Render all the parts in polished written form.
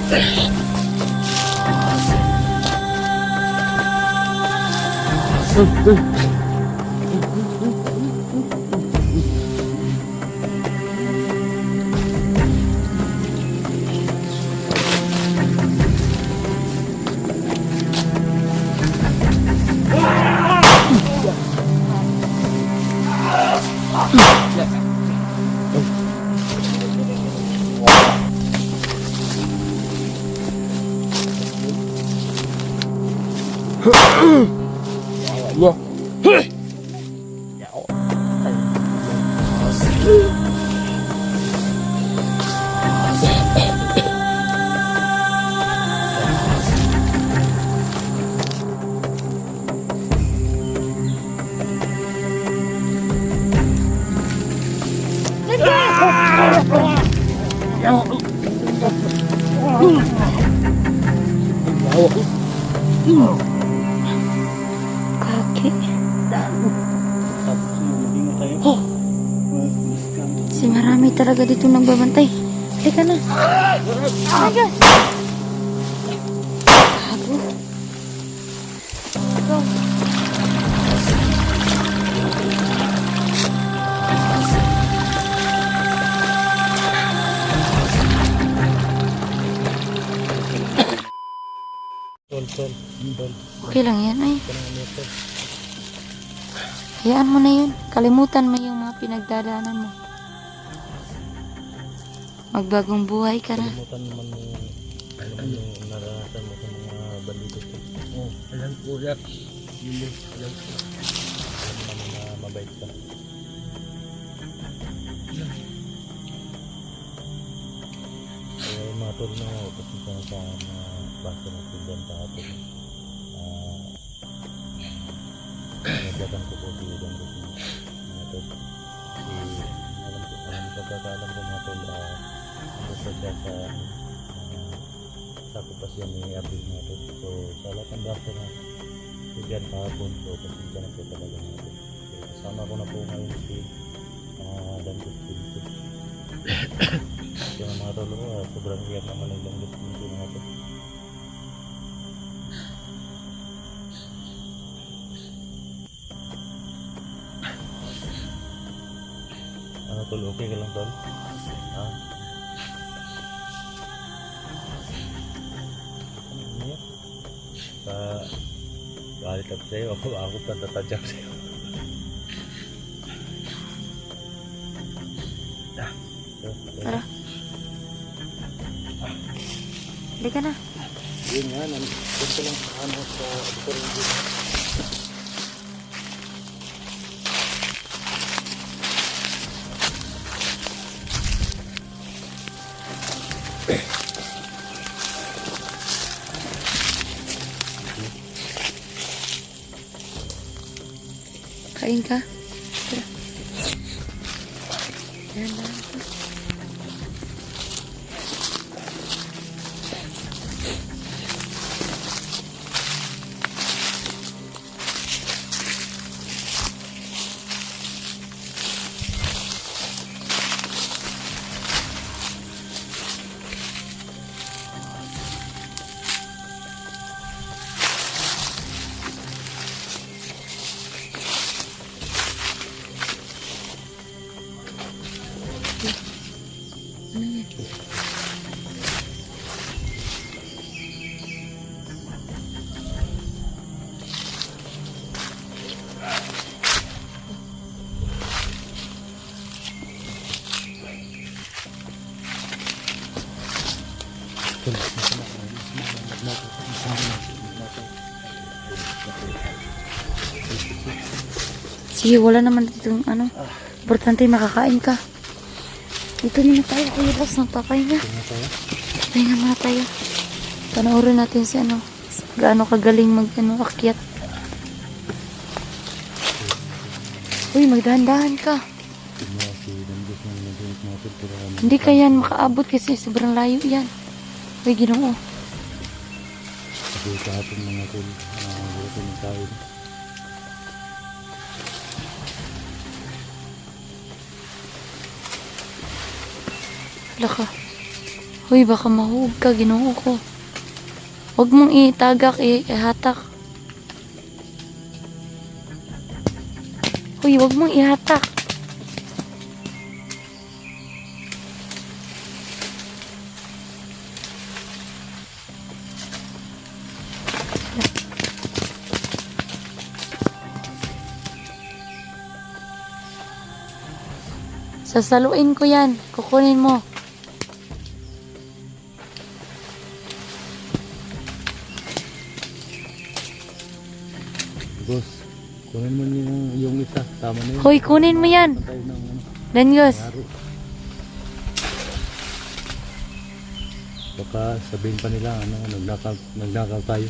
Kaki. Si marami talaga dito nagbabantay. Halika na. Halika. Gago. Go. Okay lang yan ay. Hayaan mo na yun. Kalimutan mo yung mga pinagdadaanan mo. Magbagong buhay ka na. Kalimutan naman mo yung naranasan mo sa mga bandito. Oh, alam ko yan. Alam ko. Alam naman na mabait ka. Kaya yung mga tol na kasi sa mga basa natin doon kahapon. Nagdagan ko po dito doon kasi mga tol. Kasi alam ko, pagkakaalam ko mga tol, ano pa siya sa kupas yan ni Abdul natin. So sa lahat ng basa na dyan kahapon, so pasensya na po talaga natin. So kasama ko na po ngayon si Langgos Pinto. Kaya mga tol, sobrang iyak naman ng Langgos Pinto natin. Ano tol, okay ka lang tol? Ha? Ano yan? Galit ako sa'yo, ako pa tatadyak sa'yo. Tara. Halika na. Yun nga, nandito lang sa auditorium. Kain ka. Tara. Yan lang. Sige, wala naman ditong ano. Importante makakain ka. Dito muna tayo, Kuya Bas. Magpapahinga. Pahinga muna tayo. Panoorin natin si ano. Gaano kagaling akyat. Uy, magdahan-dahan ka. Hindi ka yan makaabot kasi sobrang layo yan. Uy, Ginoo. Kasi kahapon mga tol, wala ko ng kain. Wala ka. Hoy, baka mahug ka, Ginoo ko. Huwag mong itagak, ihatak. Hoy, huwag mong ihatak. Sasaluin ko yan. Kukunin mo. Boss, kunin mo yung isa. Tama na yun. Hoy, kunin mo yan. Patay ng ano, Dangos. yaro. Baka sabihin pa nila, ano, nagnakaw tayo.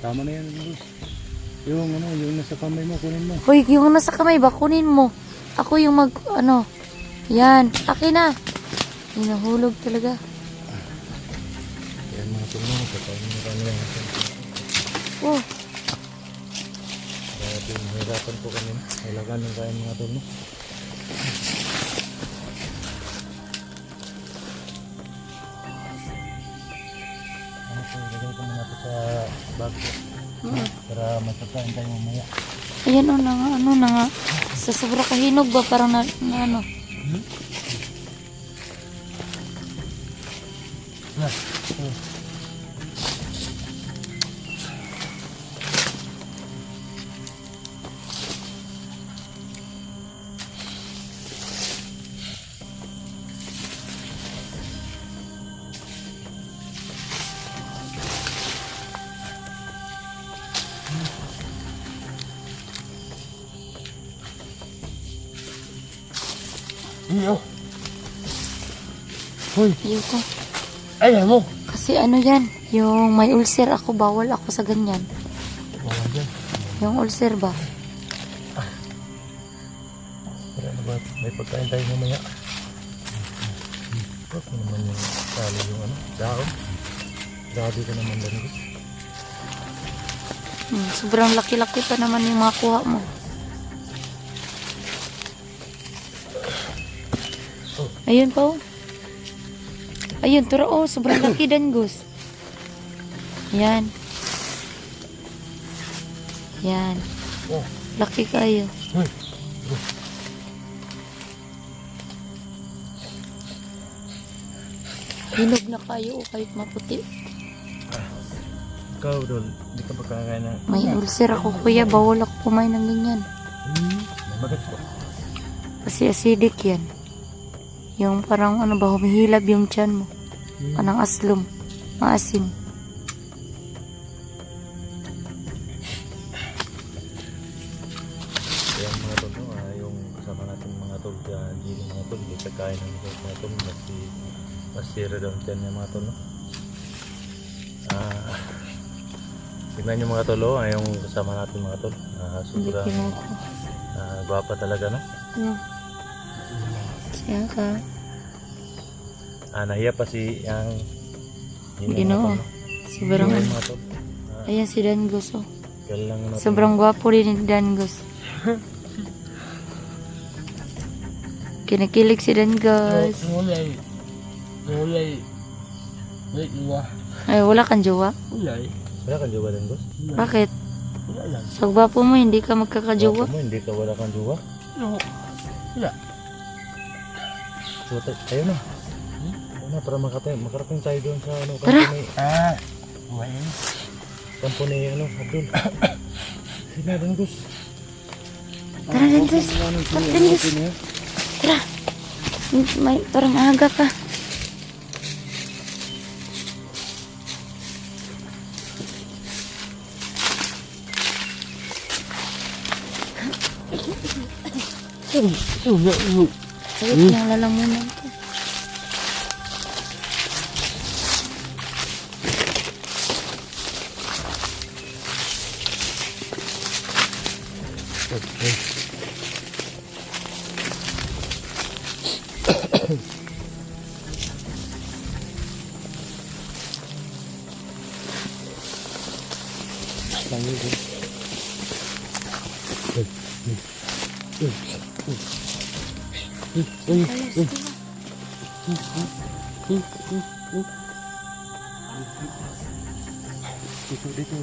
Tama na yan, boss. Yung nasa kamay mo, kunin mo. Hoy, yung nasa kamay ba? Kunin mo. Ako yung Yan. Akin na. Hinahulog talaga. Yan mga tulong, patay mo kami yan. Oh. Kaya pinahirapan po kami. Kailangan ng kain mga tulong. Ano po, lagay ko muna ito sa bag ko. Para masakain tayo mamaya. Ayan o, ano na nga. Sa sobra kahinog ba? Parang na ano. Iyo. Hoy, Ayoko. ay mo. Kasi ano yan, yung may ulcer ako, bawal ako sa ganyan. Wala dyan. Yung ulcer ba? Para ano ba, may pagkain tayo mamaya. Huwag mo naman yung tali yung ano, dahon. Grabe ka naman lang. Sobrang laki-laki pa naman yung mga kuha mo. Ayun pa oh. Ayun, turo oh, sobrang laki Dangos. Yan. Yan. Oh, Laki kayo. hoy. Hinog na kayo oh, kahit maputi. Ikaw doon, hindi ka pagkakain na. May ulcer ako kuya, bawal ako kumain ng ganyan. May bagat ko. Kasi acidic yan. Yung parang ano ba, humihilab yung tiyan mo. Anang aslom. Maasim. Yan mga tol, no? Yung kasama natin mga tol, Gini mga tol, hindi kakain ng mga tol, masira daw dyan yung mga tol, no? Tignan nyo mga tol, yung kasama natin mga tol, Hindi sobrang kinuko. gwapa talaga, no? Siya ka. Nahiya pa si yung Ginoo. Sobrang Yung ano. mga tol. Ayan si Dangos oh. Yan lang natin. Sobrang gwapo rin ni Dangos. Kinikilig si Dangos. Mulai. Wait, Ay, wala kang jowa? Mulai. Wala kang jowa din, boss? Bakit? Wala lang. Sa gwapo mo, hindi ka magkakajowa? Mo, hindi ka wala kang jowa? No. Wala. So, tayo na. Tayo na, para makarating tayo doon sa ano, Tara. kampo ni, Buhay. kampo ni ano, Abdul. Sige na, Dangos. Tara, Dangos. Tara, Dangos. Tara. May, parang aga ka. Sakit yung lalamunan ko. Langit din. Dito, dito.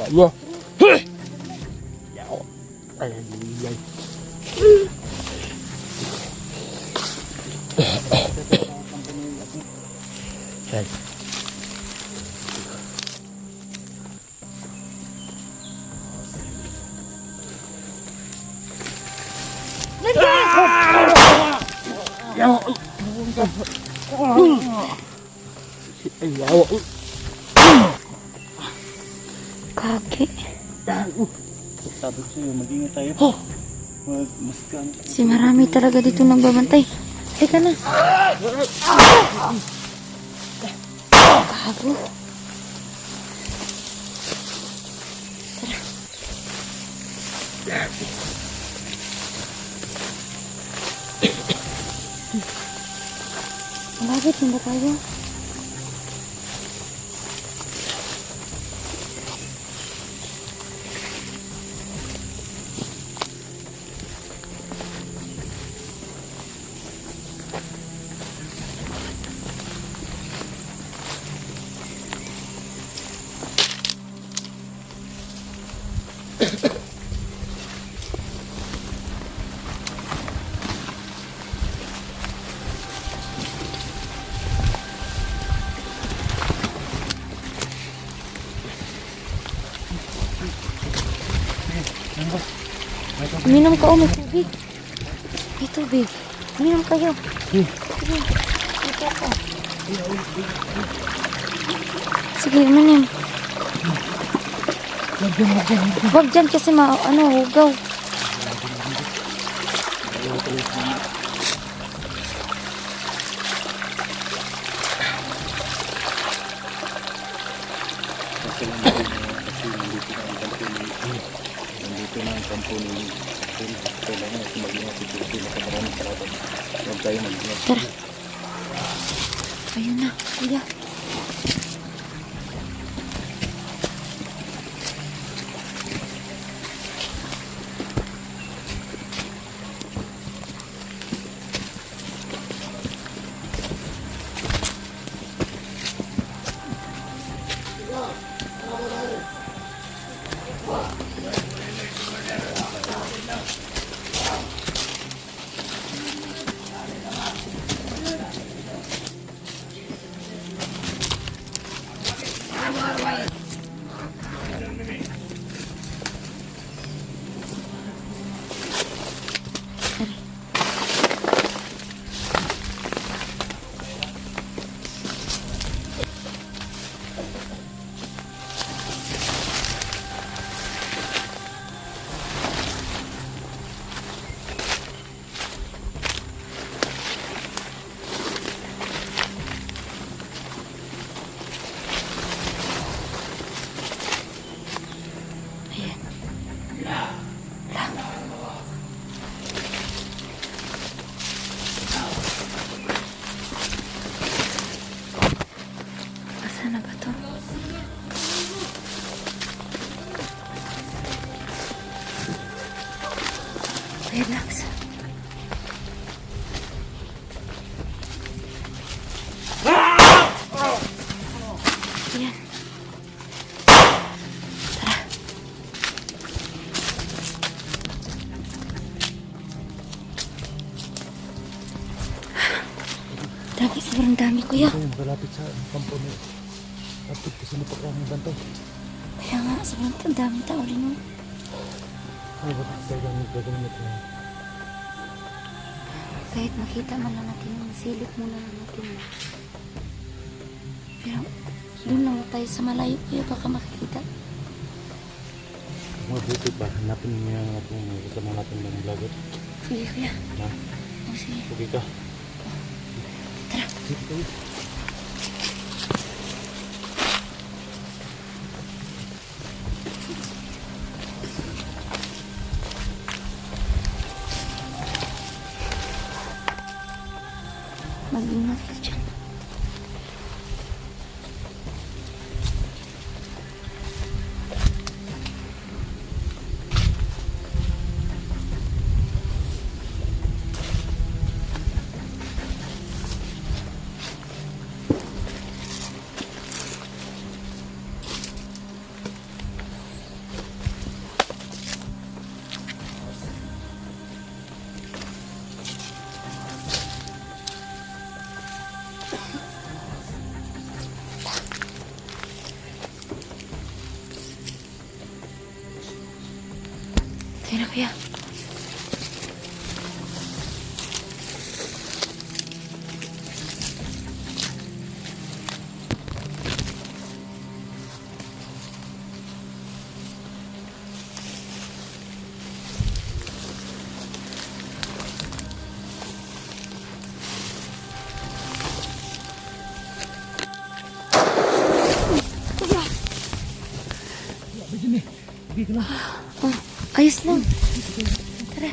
Yawa. Yawa. Ay, ay, ay. Ay. Yawa. Ay, yawa. Kaki. Sabi ko sa'yo, mag-ingat tayo. Maskan. Si marami talaga dito nagbabantay. Teka na. Gago. Malapit na ba tayo? Uminom ka, may tubig. May tubig. Uminom kayo. Sige. Ito ka. Sige, uminom. Huwag dyan kasi hugaw. Nandito na ang kampo ni Phil. Kailangan natin mag-ingat ito sila sa maraming kalaban. Huwag tayo mag-ingat. Tara. Ayun na, kuya. Asan na ba to? Relax. Yan. Tara. Dami, sobrang dami, kuya. Ito yung makalapit sa kampo ni Rapid kasi napakang bantay. Kaya nga, sobrang dami tao rin, no? Ay, ba't gagawin ito? Kahit makita man lang natin yung silip muna lang natin. Pero doon lang tayo sa malayo kuya, baka makikita. Mabuti pa, hanapin niya kung kasama natin ng vlogger. Sige kuya. Ha? O sige. Okay ka? Tara. Sige kayo. Mag-ingat ka dyan. Tayo na kuya. Oh, ayos lang. Tara.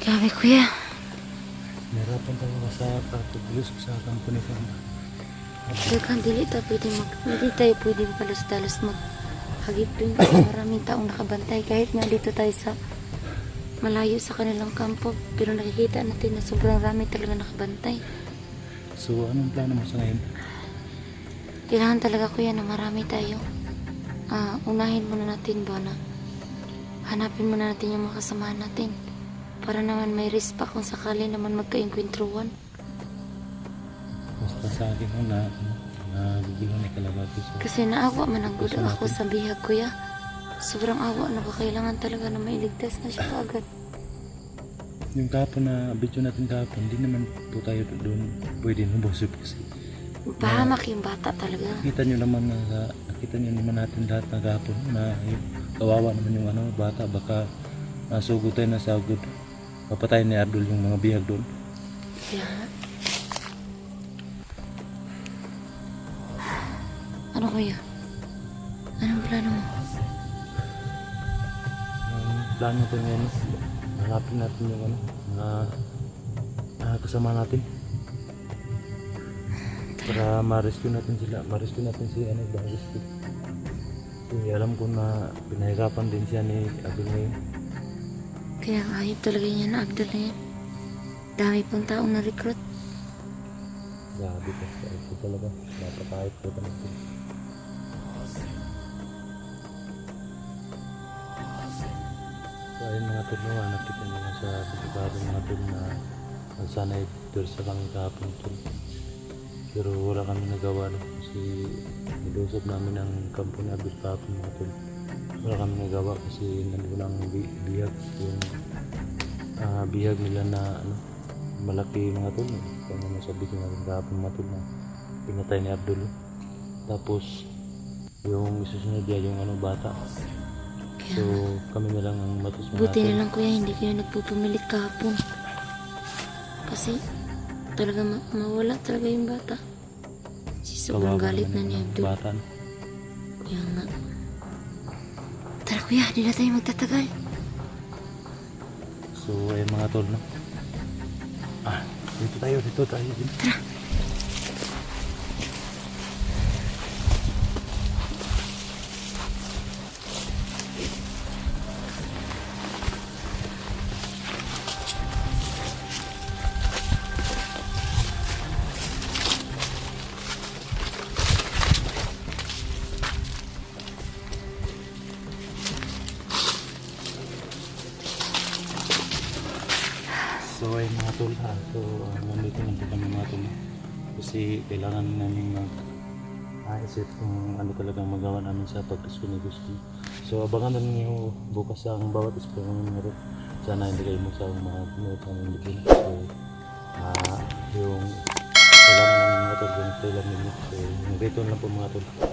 Grabe kuya. Nahirapan tayo sa pagbulos sa company ko. Daghang dili tayo pwede palos-talos maghagip dun kasi maraming taong nakabantay. Kahit nga dito tayo sa malayo sa kanilang kampo, pero nakikita natin na sobrang rami talaga nakabantay. So, anong plano mo sa ngayon? Kailangan talaga kuya na marami tayo. Unahin muna natin ba na hanapin muna natin yung mga kasamahan natin. Para naman may risk pa kung sakali naman magka-enkwentruhan. Basta sa akin ko na nagugulo na kalabati. So, Kasi naawa man ang guda ako sa bihag kuya. Sobrang awa na ba kailangan talaga na mailigtas na siya agad. yung kahapon na video natin kahapon, hindi naman po tayo doon pwede nabusip kasi. Pahamak yung bata talaga. Nakita nyo naman natin lahat na kahapon na yung kawawa naman yung bata, baka masugutan na sa agad. Papatayin ni Ardol yung mga bihag doon. Kaya nga. Ano kuya? Anong plano mo? Ang plano natin ngayon, hanapin natin yung kasama natin. Para ma-rescue natin sila. Ma-rescue natin si Barisky. Kasi alam ko na pinahirapan din siya ni Abel ngayon. Kaya ayop talaga niya na Abdul na yan. Dami pang taong na-recruit. Grabe ka. Ito talaga. Napakahit ko talaga. So ayun mga tol, nakita nyo sa bukado mga tol na sanay dito sa kami kahapon tol. Pero wala kami nagawa kasi nilusog namin ang kampo na Abel kahapon mga tol. Wala kami nagawa kasi nandun ang bihag, yung bihag nila na malaki mga tol. Kaya nasabi ko natin kahapon mga tol na pinatay ni Abdul. Tapos yung isusunod niya yung bata. Kaya So kami na lang ang matos mga buti tol. na lang kuya hindi kayo nagpupumilit kahapon. Kasi talaga mawala talaga yung bata. Si sobrang Kawawa galit na naman ni yung Abdul. bata. Kaya nga. Tara kuya, di na tayo magtatagal. So ayun mga tol, no? Dito tayo. So ayun mga tol, ha. So nandito lang po kami mga tol, kasi kailangan namin isip kung ano talagang magawa namin sa pag-rescue ni Gusti. So abangan namin niyo bukas ang bawat isip namin meron. Sana hindi kayo magsawang mga pinunod namin dito. So yung kailangan namin mga tol, yung trailer ninyo. So yung return lang po mga tol.